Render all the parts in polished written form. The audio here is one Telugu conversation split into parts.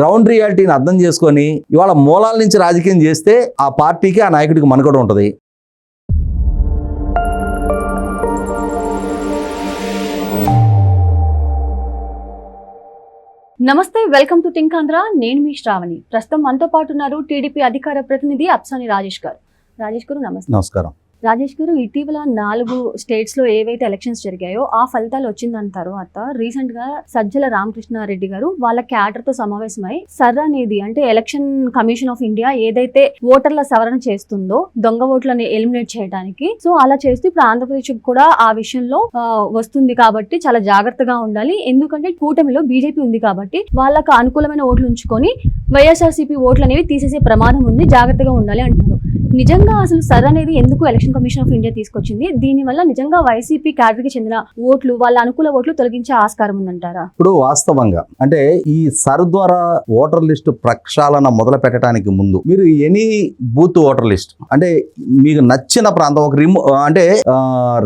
గ్రౌండ్ రియాలిటీని అర్థం చేసుకొని ఇవాళ మూలాల నుంచి రాజకీయం చేస్తే ఆ పార్టీకి ఆ నాయకుడికి మనుగడ ఉంటుంది. నమస్తే, వెల్కమ్ టు థింక్ ఆంధ్ర. నేను మీ శ్రావణి. ప్రస్తుతం మనతో పాటు ఉన్నారు టీడీపీ అధికార ప్రతినిధి అప్సాని రాజేష్ గారు. రాజేష్ గారు నమస్తే. నమస్కారం. రాజేష్ గారు, ఇటీవల 4 స్టేట్స్ లో ఏవైతే ఎలక్షన్స్ జరిగాయో ఆ ఫలితాలు వచ్చిన తర్వాత రీసెంట్ గా సజ్జల రామకృష్ణారెడ్డి గారు వాళ్ళ క్యాడర్ తో సమావేశమై సర్ అనేది అంటే ఎలక్షన్ కమిషన్ ఆఫ్ ఇండియా ఏదైతే ఓటర్ల సవరణ చేస్తుందో దొంగ ఓట్లని ఎలిమినేట్ చేయడానికి, సో అలా చేస్తూ ఇప్పుడు ఆంధ్రప్రదేశ్ కూడా ఆ విషయంలో వస్తుంది కాబట్టి చాలా జాగ్రత్తగా ఉండాలి. ఎందుకంటే కూటమిలో బీజేపీ ఉంది కాబట్టి వాళ్ళకు అనుకూలమైన ఓట్లు ఉంచుకొని వైఎస్ఆర్సీపీ ఓట్లు అనేవి తీసేసే ప్రమాదం ఉంది, జాగ్రత్తగా ఉండాలి అంటున్నారు. నిజంగా అసలు సర్ అనేది ఎందుకు ఎలక్షన్ కమిషన్ ఆఫ్ ఇండియా తీసుకొచ్చింది? దీనివల్ల నిజంగా వైసీపీ క్యాడర్ కి చెందిన ఓట్లు, వాళ్ళ అనుకూల ఓట్లు తొలగించే ఆస్కారం ఉందంటారా? ఇప్పుడు వాస్తవంగా అంటే ఈ సర్ ద్వారా ఓటర్ లిస్ట్ ప్రక్షాళన మొదలు పెట్టడానికి ముందు మీరు ఎనీ బూత్ ఓటర్ లిస్ట్ అంటే మీకు నచ్చిన ప్రాంతం ఒక అంటే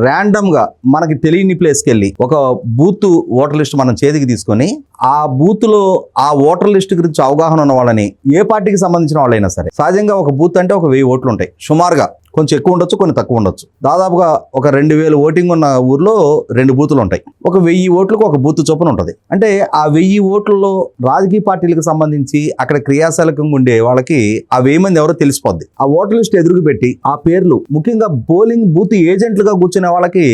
ర్యాండమ్ గా మనకి తెలియని ప్లేస్కి వెళ్ళి ఒక బూత్ ఓటర్ లిస్ట్ మనం చేతికి తీసుకొని ఆ బూత్ లో ఆ ఓటర్ లిస్ట్ గురించి అవగాహన ఉన్న వాళ్ళని, ఏ పార్టీకి సంబంధించిన వాళ్ళైనా సరే, సహజంగా ఒక బూత్ అంటే ఒక 1000 ఓట్లు ఉంటాయి సుమారుగా, కొంచెం ఎక్కువ ఉండొచ్చు కొన్ని తక్కువ ఉండొచ్చు. దాదాపుగా ఒక 2000 ఓటింగ్ ఉన్న ఊర్లో 2 బూతులు ఉంటాయి. ఒక 1000 ఓట్లకు ఒక బూత్ చొప్పున ఉంటుంది. అంటే ఆ 1000 ఓట్లలో రాజకీయ పార్టీలకు సంబంధించి అక్కడ క్రియాశీలకంగా ఉండే వాళ్ళకి ఆ 1000 మంది ఎవరో తెలిసిపోద్ది. ఆ ఓటర్ లిస్ట్ ఎదురుకు పెట్టి ఆ పేర్లు, ముఖ్యంగా పోలింగ్ బూత్ ఏజెంట్లుగా కూర్చునే వాళ్ళకి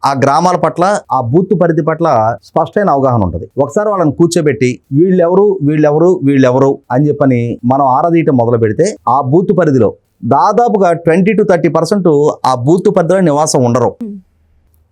ఆ గ్రామాల పట్ల, ఆ బూత్ పరిధి పట్ల స్పష్టమైన అవగాహన ఉంటుంది. ఒకసారి వాళ్ళని కూర్చోబెట్టి వీళ్ళెవరు అని చెప్పని మనం ఆరాధీయటం మొదలు పెడితే ఆ బూత్ పరిధిలో దాదాపుగా 20 to 30% ఆ బూత్ పరిధిలో నివాసం ఉండరు.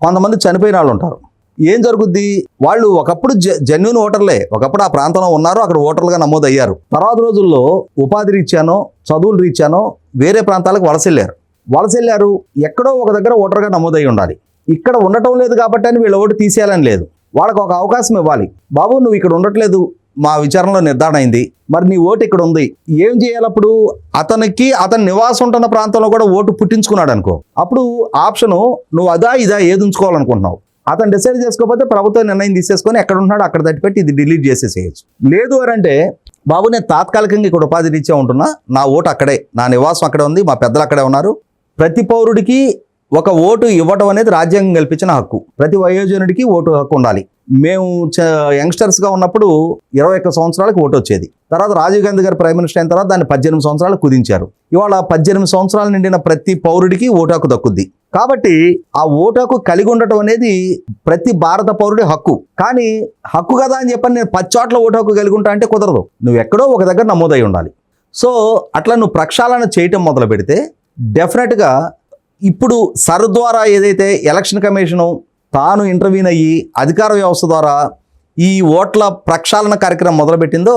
కొంతమంది చనిపోయిన వాళ్ళు ఉంటారు. ఏం జరుగుద్ది? వాళ్ళు ఒకప్పుడు జెన్యూన్ ఓటర్లే, ఒకప్పుడు ఆ ప్రాంతంలో ఉన్నారు, అక్కడ ఓటర్లుగా నమోదయ్యారు. తర్వాత రోజుల్లో ఉపాధి రీత్యానో చదువుల రీత్యానో వేరే ప్రాంతాలకు వలసెళ్ళారు. ఎక్కడో ఒక దగ్గర ఓటర్గా నమోదయ్యి ఉండాలి. ఇక్కడ ఉండటం లేదు కాబట్టి అని వీళ్ళ ఓటు తీసేయాలని లేదు. వాళ్ళకు ఒక అవకాశం ఇవ్వాలి. బాబు, నువ్వు ఇక్కడ ఉండట్లేదు, మా విచారణలో నిర్ధారణ అయింది, మరి నీ ఓటు ఇక్కడ ఉంది, ఏం చేయాలప్పుడు? అతని నివాసం ఉంటున్న ప్రాంతంలో కూడా ఓటు పుట్టించుకున్నాడు అనుకో, అప్పుడు ఆప్షను నువ్వు అదా ఇదా ఏది ఉంచుకోవాలనుకుంటున్నావు. అతను డిసైడ్ చేసుకోకపోతే ప్రభుత్వం నిర్ణయం తీసేసుకొని ఎక్కడ ఉంటున్నాడు అక్కడ తట్టిపెట్టి ఇది డిలీట్ చేసేసేయచ్చు. లేదు అని అంటే, బాబు నేను తాత్కాలికంగా ఇక్కడ ఉపాధి రీత్యా ఉంటున్నా, నా ఓటు అక్కడే, నా నివాసం అక్కడే ఉంది, మా పెద్దలు అక్కడే ఉన్నారు. ప్రతి పౌరుడికి ఒక ఓటు ఇవ్వటం అనేది రాజ్యాంగం కల్పించిన హక్కు. ప్రతి వయోజనుడికి ఓటు హక్కు ఉండాలి. మేము యంగ్స్టర్స్గా ఉన్నప్పుడు 21 సంవత్సరాలకు ఓటు వచ్చేది. తర్వాత రాజీవ్ గాంధీ గారు ప్రైమ్ మినిస్టర్ అయిన తర్వాత దాన్ని 18 సంవత్సరాలు కుదించారు. ఇవాళ 18 సంవత్సరాలు నిండిన ప్రతి పౌరుడికి ఓటు హక్కు దక్కుద్ది. కాబట్టి ఆ ఓటు హక్కు కలిగి ఉండటం అనేది ప్రతి భారత పౌరుడి హక్కు. కానీ హక్కు కదా అని చెప్పని నేను 10 చోట్ల ఓటు హక్కు కలిగి ఉంటా అంటే కుదరదు. నువ్వు ఎక్కడో ఒక దగ్గర నమోదై ఉండాలి. సో అట్లా నువ్వు ప్రక్షాళన చేయటం మొదలు పెడితే డెఫినెట్గా ఇప్పుడు సర్ ద్వారా ఏదైతే ఎలక్షన్ కమిషను తాను ఇంటర్వ్యూన్ అయ్యి అధికార వ్యవస్థ ద్వారా ఈ ఓట్ల ప్రక్షాళన కార్యక్రమం మొదలుపెట్టిందో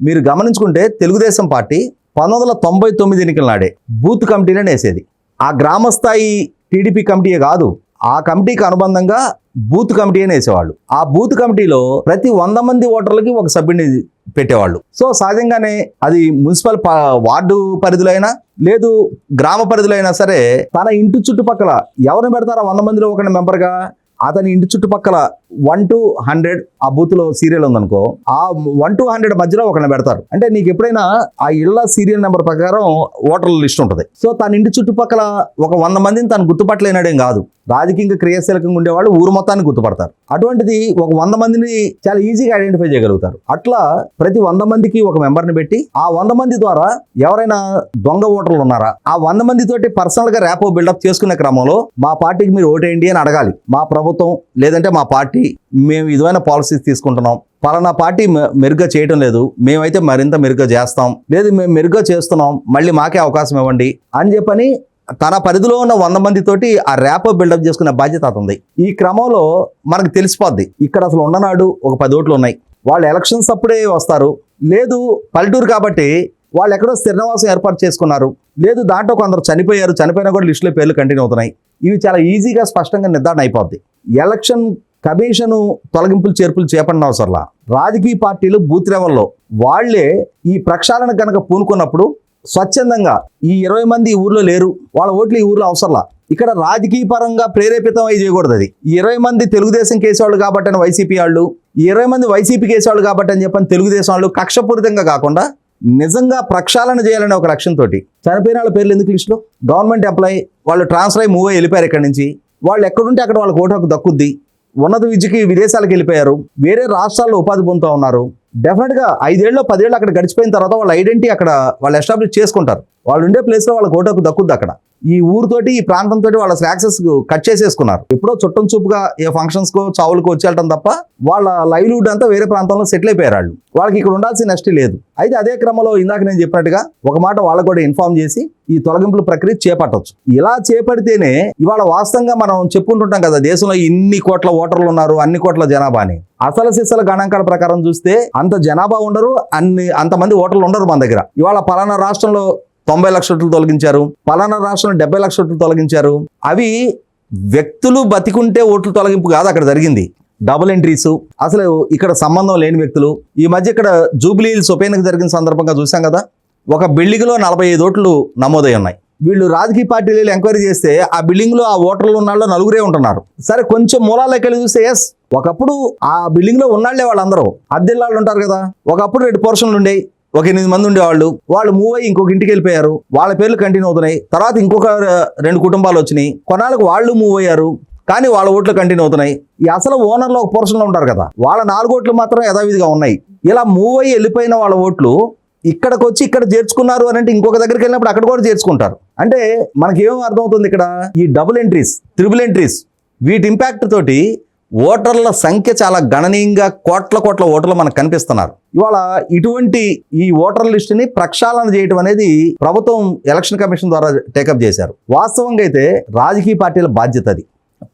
మీరు గమనించుకుంటే, తెలుగుదేశం పార్టీ 1999 ఎన్నికల నాడే బూత్ కమిటీలను వేసేది. ఆ గ్రామస్థాయి టీడీపీ కమిటీయే కాదు, ఆ కమిటీకి అనుబంధంగా బూత్ కమిటీ అని వేసేవాళ్ళు. ఆ బూత్ కమిటీలో ప్రతి 100 మంది ఓటర్లకి ఒక సభ్యుడిని పెట్టేవాళ్ళు. సో సహజంగానే అది మున్సిపల్ వార్డు పరిధిలో అయినా లేదు గ్రామ పరిధిలో అయినా సరే, తన ఇంటి చుట్టుపక్కల ఎవరిని పెడతారో 100 మందిలో ఒకరిని మెంబర్గా, అతని ఇంటి చుట్టుపక్కల 1 to 100 ఆ బూత్ లో సీరియల్ ఉందనుకో, ఆ 1 to 100 మధ్యలో ఒకరిని పెడతారు. అంటే నీకు ఎప్పుడైనా ఆ ఇళ్ల సీరియల్ నెంబర్ ప్రకారం ఓటర్ల లిస్ట్ ఉంటుంది. సో తన ఇంటి చుట్టుపక్కల ఒక 100 మందిని తను గుర్తుపట్టలేనడేం కాదు. రాజకీయంగా క్రియాశీలకంగా ఉండేవాళ్ళు ఊరు మొత్తాన్ని గుర్తుపడతారు. అటువంటిది ఒక 100 మందిని చాలా ఈజీగా ఐడెంటిఫై చేయగలుగుతారు. అట్లా ప్రతి 100 మందికి ఒక మెంబర్ని పెట్టి ఆ 100 మంది ద్వారా ఎవరైనా దొంగ ఓటర్లు ఉన్నారా, ఆ 100 మందితోటి పర్సనల్ గా ర్యాపో బిల్డప్ చేసుకునే క్రమంలో మా పార్టీకి మీరు ఓటేయండి అని అడగాలి. మా ప్రభుత్వం లేదంటే మా పార్టీ మేము విధమైన పాలసీస్ తీసుకుంటున్నాం, పలానా పార్టీ మెరుగ్గా చేయటం లేదు, మేమైతే మరింత మెరుగ్గా చేస్తాం, లేదు మేము మెరుగ్గా చేస్తున్నాం, మళ్ళీ మాకే అవకాశం ఇవ్వండి అని చెప్పని తన పరిధిలో ఉన్న 100 మందితోటి ఆ ర్యాపో బిల్డప్ చేసుకునే బాధ్యత ఉంది. ఈ క్రమంలో మనకు తెలిసిపోద్ది ఇక్కడ అసలు ఉండనాడు ఒక 10 ఓట్లు ఉన్నాయి, వాళ్ళు ఎలక్షన్స్ అప్పుడే వస్తారు, లేదు పల్లెటూరు కాబట్టి వాళ్ళు ఎక్కడో స్థిర నివాసం ఏర్పాటు చేసుకున్నారు, లేదు దాంట్లో కొందరు చనిపోయినా కూడా లిస్టులో పేర్లు కంటిన్యూ అవుతున్నాయి. ఇవి చాలా ఈజీగా స్పష్టంగా నిర్ధారణ అయిపోద్ది. ఎలక్షన్ కమిషను తొలగింపులు చేర్పులు చేపడిన అవసరంలా రాజకీయ పార్టీలు బూత్ లెవెల్లో వాళ్లే ఈ ప్రక్షాళన కనుక పూనుకున్నప్పుడు స్వచ్ఛందంగా ఈ 20 మంది ఈ ఊర్లో లేరు, వాళ్ళ ఓట్లు ఈ ఊర్లో అవసరంలా, ఇక్కడ రాజకీయ పరంగా ప్రేరేపితం అయి చేయకూడదు. అది 20 మంది తెలుగుదేశం కేసేవాళ్ళు కాబట్టి అని వైసీపీ వాళ్ళు, 20 మంది వైసీపీ కేసేవాళ్ళు కాబట్టి అని చెప్పని తెలుగుదేశం వాళ్ళు కక్షపూరితంగా కాకుండా నిజంగా ప్రక్షాళన చేయాలనే ఒక లక్ష్యంతో చనిపోయిన వాళ్ళ పేర్లు ఎందుకు లిస్టులో? గవర్నమెంట్ ఎంప్లాయీ వాళ్ళు ట్రాన్స్ఫర్ అయ్యి మూవ్ అయ్యి వెళ్ళిపోయారు ఇక్కడి నుంచి. వాళ్ళు ఎక్కడుంటే అక్కడ వాళ్ళకి ఓటు హక్కు దక్కుద్ది. ఉన్నత విద్యకి విదేశాలకు వెళ్ళిపోయారు, వేరే రాష్ట్రాల్లో ఉపాధి పొందుతూ ఉన్నారు. డెఫినెట్గా 5 ఏళ్ళు 10 ఏళ్ళు అక్కడ గడిచిపోయిన తర్వాత వాళ్ళ ఐడెంటిటీ అక్కడ వాళ్ళు ఎస్టాబ్లిష్ చేసుకుంటారు. వాళ్ళు ఉండే ప్లేస్లో వాళ్ళకి ఓటు హక్కు దక్కుద్ది. అక్కడ ఈ ఊరితోటి ఈ ప్రాంతంతో వాళ్ళ యాక్సెస్ కట్ చేసేసుకున్నారు. ఎప్పుడో చుట్టం చూపుగా ఏ ఫంక్షన్స్కో చావులకు వచ్చేయటం తప్ప వాళ్ళ లైవ్లీహుడ్ అంతా వేరే ప్రాంతంలో సెటిల్ అయిపోయారు. వాళ్ళకి ఇక్కడ ఉండాల్సిన నెక్స్ట్ లేదు. అయితే అదే క్రమంలో ఇందాక నేను చెప్పినట్టుగా ఒక మాట వాళ్ళకు కూడా ఇన్ఫార్మ్ చేసి ఈ తొలగింపుల ప్రక్రియ చేపట్టవచ్చు. ఇలా చేపడితేనే ఇవాళ వాస్తవంగా మనం చెప్పుకుంటుంటాం కదా, దేశంలో ఇన్ని కోట్ల ఓటర్లు ఉన్నారు, అన్ని కోట్ల జనాభా అని. అసలు సిసల గణాంకాల ప్రకారం చూస్తే అంత జనాభా ఉండరు, అంతమంది ఓటర్లు ఉండరు మన దగ్గర. ఇవాళ పలానా రాష్ట్రంలో 90 లక్షల ఓట్లు తొలగించారు, పలానా రాష్ట్రంలో 70 లక్షల ఓట్లు తొలగించారు. అవి వ్యక్తులు బతికుంటే ఓట్లు తొలగింపు కాదు అక్కడ జరిగింది. డబుల్ ఎంట్రీస్, అసలు ఇక్కడ సంబంధం లేని వ్యక్తులు. ఈ మధ్య ఇక్కడ జూబ్లీ హిల్స్ ఉప ఎన్నిక జరిగిన సందర్భంగా చూసాం కదా, ఒక బిల్డింగ్లో 45 ఓట్లు నమోదై ఉన్నాయి. వీళ్ళు రాజకీయ పార్టీలు ఎంక్వైరీ చేస్తే ఆ బిల్డింగ్లో ఆ ఓటర్లు ఉన్నాళ్ళు 4 ఉంటున్నారు. సరే కొంచెం మూలాలకు వెళ్ళి చూస్తే ఎస్, ఒకప్పుడు ఆ బిల్డింగ్లో ఉన్నాళ్లే వాళ్ళందరూ. అద్దెల్లాళ్ళు ఉంటారు కదా, ఒకప్పుడు 2 పోర్షన్లు ఉండేవి, ఒక 8 మంది ఉండేవాళ్ళు. వాళ్ళు మూవ్ అయ్యి ఇంకొక ఇంటికి వెళ్ళిపోయారు, వాళ్ళ పేర్లు కంటిన్యూ అవుతున్నాయి. తర్వాత ఇంకొక 2 కుటుంబాలు వచ్చినాయి, కొన్నాళ్ళకు వాళ్ళు మూవ్ అయ్యారు, కానీ వాళ్ళ ఓట్లు కంటిన్యూ అవుతున్నాయి. ఈ అసలు ఓనర్లో ఒక పోర్షన్లో ఉంటారు కదా, వాళ్ళ 4 ఓట్లు మాత్రం యథావిధిగా ఉన్నాయి. ఇలా మూవ్ అయ్యి వెళ్ళిపోయిన వాళ్ళ ఓట్లు ఇక్కడికి వచ్చి ఇక్కడ చేర్చుకున్నారు అని అంటే ఇంకొక దగ్గరికి వెళ్ళినప్పుడు అక్కడ కూడా చేర్చుకుంటారు. అంటే మనకేం అర్థమవుతుంది ఇక్కడ, ఈ డబుల్ ఎంట్రీస్, త్రిబుల్ ఎంట్రీస్, వీటి ఇంపాక్ట్ తోటి ఓటర్ల సంఖ్య చాలా గణనీయంగా కోట్ల ఓటర్లు మనకు కనిపిస్తున్నారు. ఇవాళ ఇటువంటి ఈ ఓటర్ లిస్టుని ప్రక్షాళన చేయడం అనేది ప్రభుత్వం ఎలక్షన్ కమిషన్ ద్వారా టేకప్ చేశారు. వాస్తవంగా అయితే రాజకీయ పార్టీల బాధ్యత అది.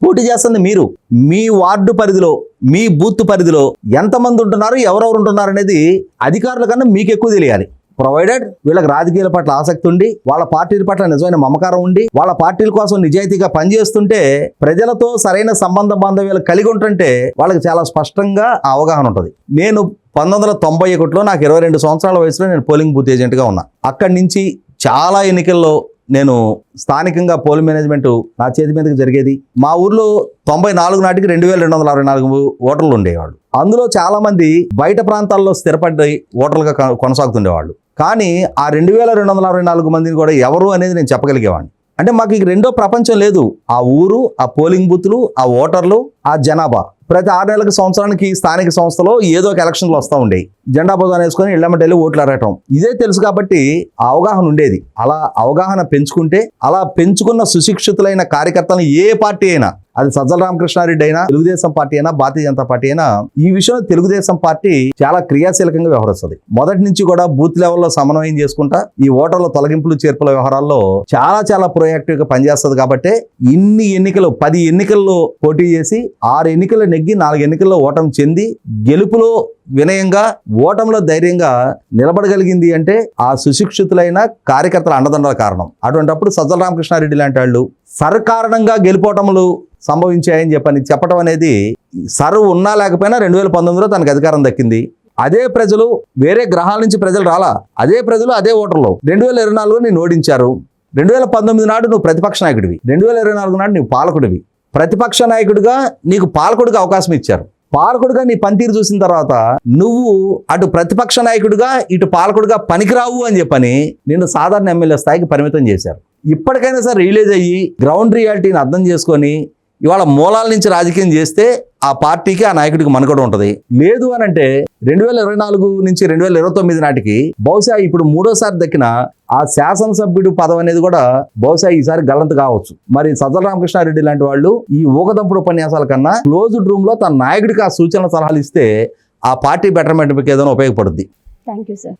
పోటీ చేస్తుంది మీరు. మీ వార్డు పరిధిలో, మీ బూత్ పరిధిలో ఎంతమంది ఉంటున్నారు, ఎవరెవరు ఉంటున్నారు అనేది అధికారుల కన్నా మీకు ఎక్కువ తెలియాలి. ప్రొవైడెడ్ వీళ్ళకి రాజకీయాల పట్ల ఆసక్తి ఉండి, వాళ్ళ పార్టీల పట్ల నిజమైన మమకారం ఉండి, వాళ్ళ పార్టీల కోసం నిజాయితీగా పనిచేస్తుంటే, ప్రజలతో సరైన సంబంధ బాంధవ్యాలు కలిగి ఉంటుంటే వాళ్ళకి చాలా స్పష్టంగా అవగాహన ఉంటుంది. నేను 1991లో నాకు 22 సంవత్సరాల వయసులో నేను పోలింగ్ బూత్ ఏజెంట్గా ఉన్నా. అక్కడి నుంచి చాలా ఎన్నికల్లో నేను స్థానికంగా పోల్ మేనేజ్మెంట్ నా చేతి మీదకి జరిగేది. మా ఊర్లో 94 నాటికి 2264 ఓటర్లు ఉండేవాళ్ళు. అందులో చాలా మంది బయట ప్రాంతాల్లో స్థిరపడి ఓటర్లుగా కొనసాగుతుండేవాళ్ళు. కానీ ఆ 2264 మందిని కూడా ఎవరు అనేది నేను చెప్పగలిగేవాడిని. అంటే మాకు ఇక రెండో ప్రపంచం లేదు. ఆ ఊరు, ఆ పోలింగ్ బూత్లు, ఆ ఓటర్లు, ఆ జనాభా. ప్రతి 6 నెలలకు సంవత్సరానికి స్థానిక సంస్థలో ఏదో ఒక ఎలక్షన్లు వస్తూ ఉండేవి. జెండా బోదాన్ని వేసుకొని ఇళ్లమ్మటి వెళ్ళి ఓట్లు అడగటం, ఇదే తెలుసు కాబట్టి ఆ అవగాహన ఉండేది. అలా అవగాహన పెంచుకుంటే, అలా పెంచుకున్న సుశిక్షితులైన కార్యకర్తలను ఏ పార్టీ అయినా, అది సజ్జల రామకృష్ణారెడ్డి అయినా, తెలుగుదేశం పార్టీ అయినా, భారతీయ జనతా పార్టీ అయినా, ఈ విషయంలో తెలుగుదేశం పార్టీ చాలా క్రియాశీలకంగా వ్యవహరిస్తుంది. మొదటి నుంచి కూడా బూత్ లెవెల్లో సమన్వయం చేసుకుంటా ఈ ఓటర్ల తొలగింపులు చేర్పుల వ్యవహారాల్లో చాలా ప్రొయాక్టివ్ గా పనిచేస్తుంది. కాబట్టి ఇన్ని ఎన్నికలు, 10 ఎన్నికల్లో పోటీ చేసి 6 ఎన్నికలు నెగ్గి 4 ఎన్నికల్లో ఓటమి చెంది గెలుపులో వినయంగా, ఓటంలో ధైర్యంగా నిలబడగలిగింది అంటే ఆ సుశిక్షితులైన కార్యకర్తల అండదండల కారణం. అటువంటిప్పుడు సజ్జల రామకృష్ణారెడ్డి లాంటి వాళ్ళు సర్కారణంగా గెలుపోటములు సంభవించాయని చెప్పడం అనేది, సర్వ్ ఉన్నా లేకపోయినా 2019లో తనకు అధికారం దక్కింది. అదే ప్రజలు, వేరే గ్రహాల నుంచి ప్రజలు రాలా, అదే ప్రజలు, అదే ఓటర్లు 2024లో నేను ఓడించారు. 2019 నాడు నువ్వు ప్రతిపక్ష నాయకుడివి, 2024 నాడు నువ్వు పాలకుడివి. ప్రతిపక్ష నాయకుడిగా నీకు పాలకుడిగా అవకాశం ఇచ్చారు. పాలకుడిగా నీ పనితీరు చూసిన తర్వాత నువ్వు అటు ప్రతిపక్ష నాయకుడిగా, ఇటు పాలకుడిగా పనికిరావు అని చెప్పని నిన్ను సాధారణ ఎమ్మెల్యే స్థాయికి పరిమితం చేశారు. ఇప్పటికైనా సరే రియలైజ్ అయ్యి గ్రౌండ్ రియాలిటీని అర్థం చేసుకొని ఇవాళ మూలాల నుంచి రాజకీయం చేస్తే ఆ పార్టీకి, ఆ నాయకుడికి మనుగడ ఉంటుంది. లేదు అని అంటే 2024 నుంచి 2029 నాటికి బహుశా ఇప్పుడు 3వ దక్కిన ఆ శాసనసభ్యుడు పదవి అనేది కూడా బహుశా ఈసారి గల్లంతు కావచ్చు. మరి సజ్జల రామకృష్ణారెడ్డి లాంటి వాళ్ళు ఈ ఊకదంపుడు ఉపన్యాసాల కన్నా క్లోజ్డ్ రూమ్ లో తన నాయకుడికి ఆ సూచనల సలహాలు ఇస్తే ఆ పార్టీ బెటర్మెంట్కి ఏదైనా ఉపయోగపడుద్ది. Thank you sir.